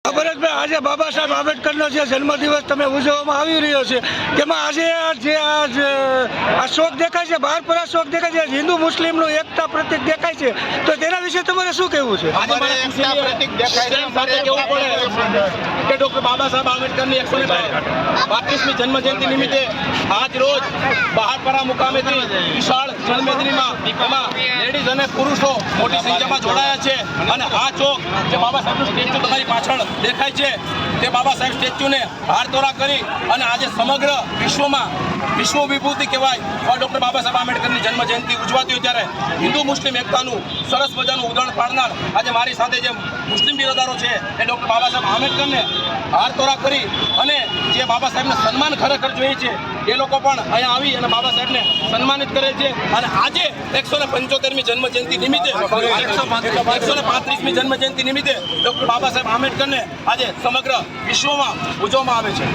ભરતભાઈ, આજે બાબા સાહેબ આંબેડકરનો જે જન્મદિવસ તમે ઉજવવામાં આવી રહ્યો છે તેમાં આજે આ શોક દેખાય છે, બહાર પર શોક દેખાય છે, હિન્દુ મુસ્લિમનું એકતા પ્રતિક દેખાય છે, તો તેના વિશે તમારે શું કહેવું છે? કે ડોક્ટર બાબા સાહેબ આંબેડકરની 135મી જન્મ જયંતિ નિમિત્તે આજ રોજ બહારપરા મુકામેથી વિશાળ જનમેદનીમાં લેડીઝ અને પુરુષો મોટી સંખ્યામાં જોડાયા છે અને આ ચોક જે બાબા સાહેબનું સ્ટેચ્યુ તમારી પાછળ દેખાય છે તે બાબા સાહેબ સ્ટેચ્યુને હારતોરા કરી અને આજે સમગ્ર વિશ્વમાં વિશ્વ વિભૂતિ કહેવાય ડોક્ટર બાબા સાહેબ આંબેડકરની જન્મ જયંતિ ઉજવાતી હોય ત્યારે હિન્દુ મુસ્લિમ એકતાનું સરસ મજાનું ઉદાહરણ પાડનાર આજે મારી સાથે જે મુસ્લિમ બિરાદરો છે એ ડોક્ટર બાબા સાહેબ આંબેડકરને હારતોરા કરી અને જે બાબા સાહેબને સન્માન ખરેખર જોઈએ છે એ લોકો પણ અહીંયા આવી અને બાબા સાહેબને સન્માનિત કરે છે અને આજે 175મી જન્મ જયંતિ નિમિત્તે 135મી જન્મ જયંતિ નિમિત્તે ડોક્ટર બાબા સાહેબ આંબેડકરને આજે સમગ્ર વિશ્વમાં ઉજવવામાં આવે છે।